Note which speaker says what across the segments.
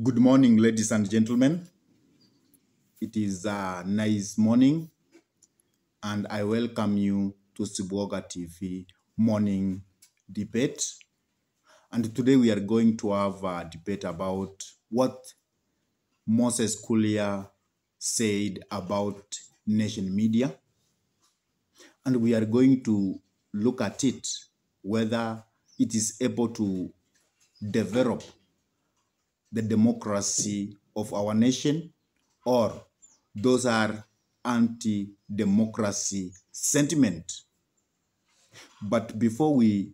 Speaker 1: Good morning, ladies and gentlemen. It is a nice morning, and I welcome you to Sibuoga TV morning debate. And today we are going to have a debate about what Moses Kuria said about nation media. And we are going to look at it, whether it is able to develop the democracy of our nation, or those are anti-democracy sentiment. But before we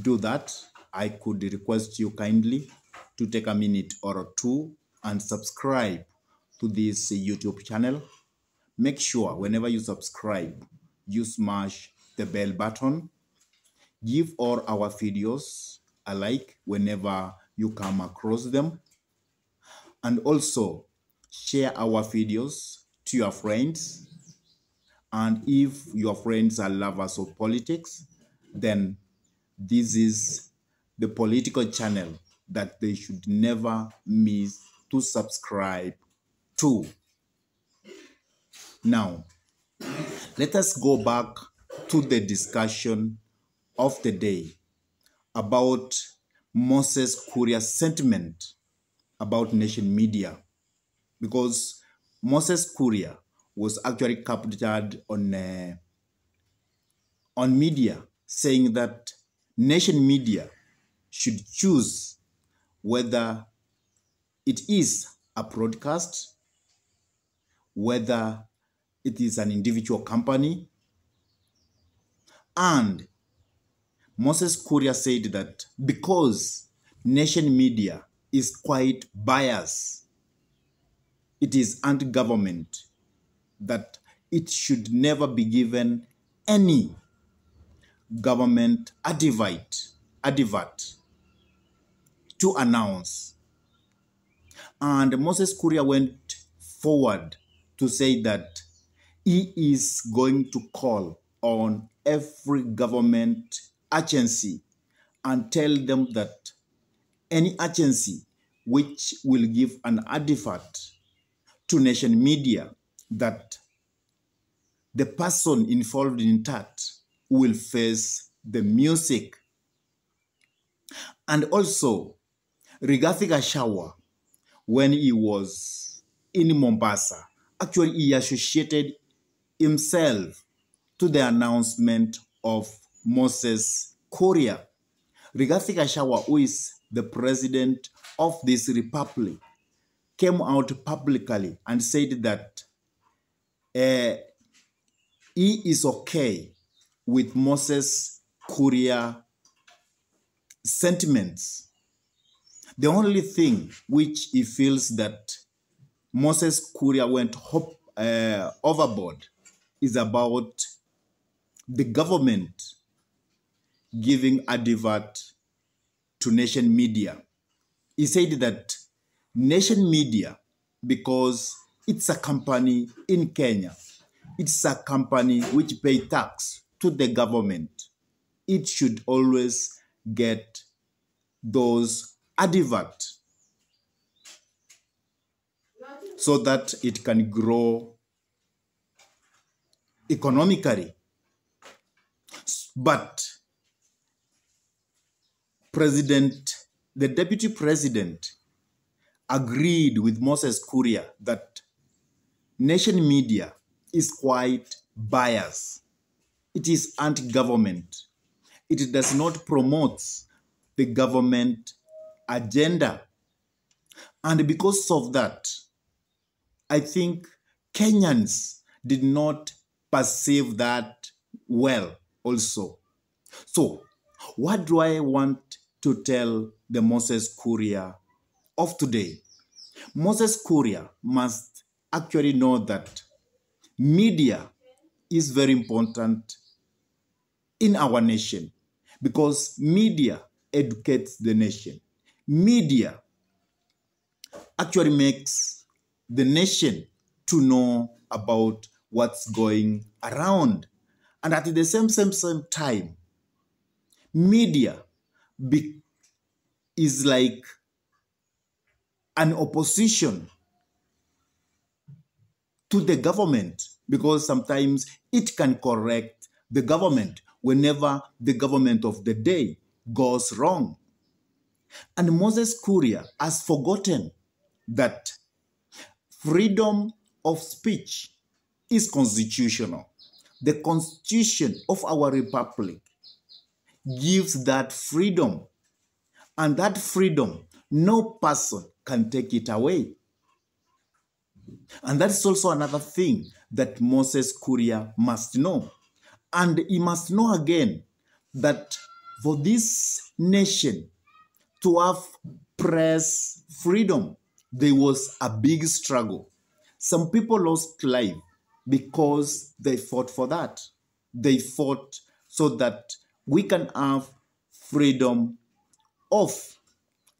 Speaker 1: do that, I could request you kindly to take a minute or two and subscribe to this YouTube channel. Make sure whenever you subscribe, you smash the bell button. Give all our videos a like whenever you come across them. And also share our videos to your friends. And if your friends are lovers of politics, then this is the political channel that they should never miss to subscribe to. Now, let us go back to the discussion of the day about Moses Kuria's sentiment about nation media, because Moses Kuria was actually captured on media saying that nation media should choose whether it is a broadcast, whether it is an individual company. And Moses Kuria said that because nation media is quite biased, it is anti-government, that it should never be given any government advert to announce. And Moses Kuria went forward to say that he is going to call on every government agency and tell them that any agency which will give an advert to nation media, that the person involved in that will face the music. And also, Rigathi Gachagua, when he was in Mombasa, actually he associated himself to the announcement of Moses Kuria. Rigathi Gachagua, who is the president of this republic, came out publicly and said that he is okay with Moses Kuria sentiments. The only thing which he feels that Moses Kuria went overboard is about the government giving advert to nation media. He said that nation media, because it's a company in Kenya, it's a company which pays tax to the government, it should always get those adverts so that it can grow economically. But the deputy president agreed with Moses Kuria that nation media is quite biased. It is anti-government. It does not promote the government agenda. And because of that, I think Kenyans did not perceive that well also. So, what do I want to tell the Moses Kuria of today? Moses Kuria must actually know that media is very important in our nation, because media educates the nation. Media actually makes the nation to know about what's going around. And at the same time, media is like an opposition to the government, because sometimes it can correct the government whenever the government of the day goes wrong. And Moses Kuria has forgotten that freedom of speech is constitutional. The constitution of our republic gives that freedom, and that freedom, no person can take it away. And that is also another thing that Moses Kuria must know. And he must know again that for this nation to have press freedom, there was a big struggle. Some people lost life because they fought for that. They fought so that we can have freedom of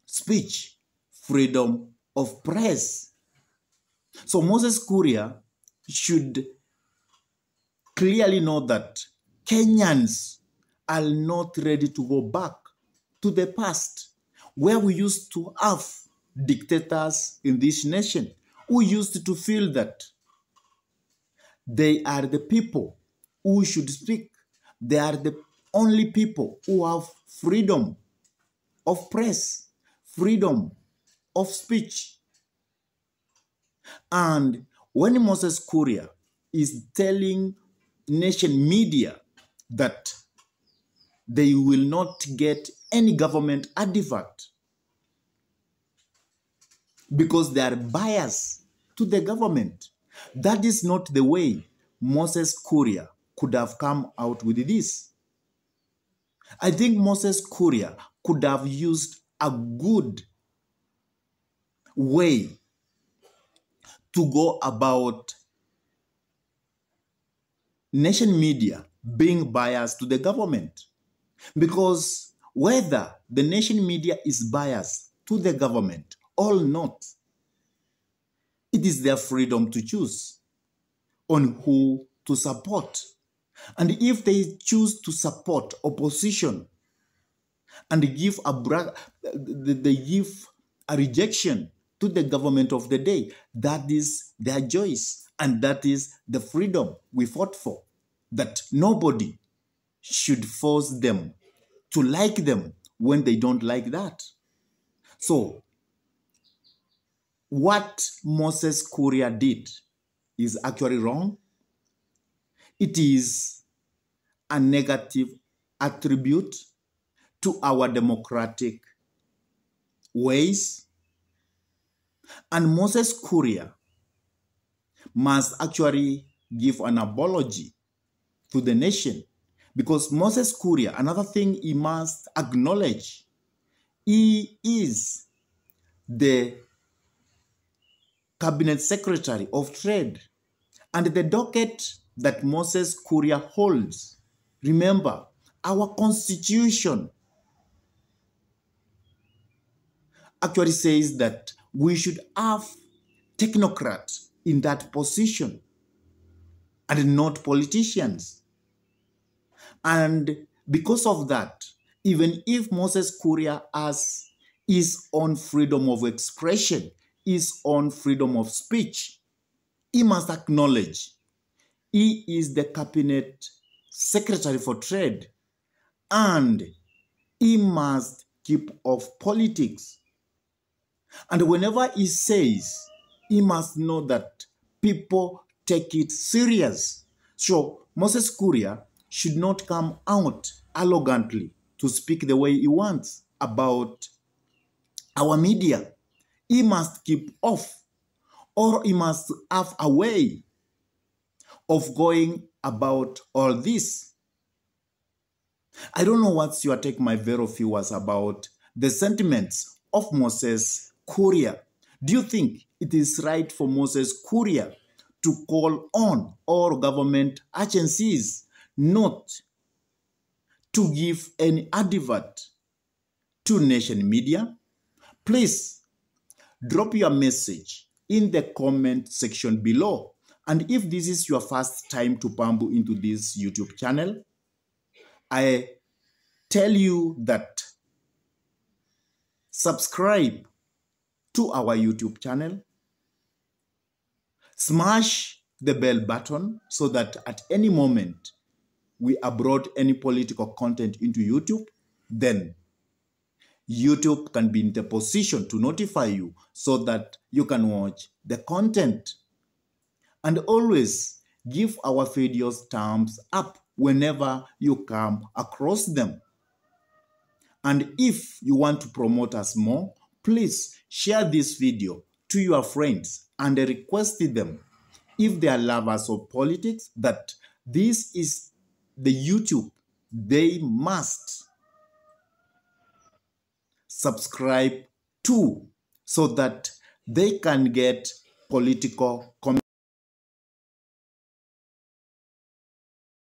Speaker 1: speech, freedom of press. So Moses Kuria should clearly know that Kenyans are not ready to go back to the past, where we used to have dictators in this nation who used to feel that they are the people who should speak. They are the only people who have freedom of press, freedom of speech. And when Moses Kuria is telling nation media that they will not get any government advert because they are biased to the government, that is not the way Moses Kuria could have come out with this. I think Moses Kuria could have used a good way to go about nation media being biased to the government. Because whether the nation media is biased to the government or not, it is their freedom to choose on who to support. And if they choose to support opposition and give they give a rejection to the government of the day, that is their choice, and that is the freedom we fought for, that nobody should force them to like them when they don't like that. So what Moses Kuria did is actually wrong. It is a negative attribute to our democratic ways. And Moses Kuria must actually give an apology to the nation, because Moses Kuria, another thing he must acknowledge, he is the cabinet secretary of trade, and the docket that Moses Kuria holds, remember, our constitution actually says that we should have technocrats in that position and not politicians. And because of that, even if Moses Kuria has his own freedom of expression, his own freedom of speech, he must acknowledge he is the cabinet secretary for trade, and he must keep off politics. And whenever he says, he must know that people take it serious. So Moses Kuria should not come out arrogantly to speak the way he wants about our media. He must keep off, or he must have a way of going about all this. I don't know what's your take, my very viewers, about the sentiments of Moses Kuria. Do you think it is right for Moses Kuria to call on all government agencies not to give any advert to nation media? Please drop your message in the comment section below. And if this is your first time to bamboo into this YouTube channel, I tell you that subscribe to our YouTube channel. Smash the bell button so that at any moment we upload any political content into YouTube, then YouTube can be in the position to notify you so that you can watch the content. And always give our videos thumbs up whenever you come across them. And if you want to promote us more, please share this video to your friends and request them, if they are lovers of politics, that this is the YouTube they must subscribe to so that they can get political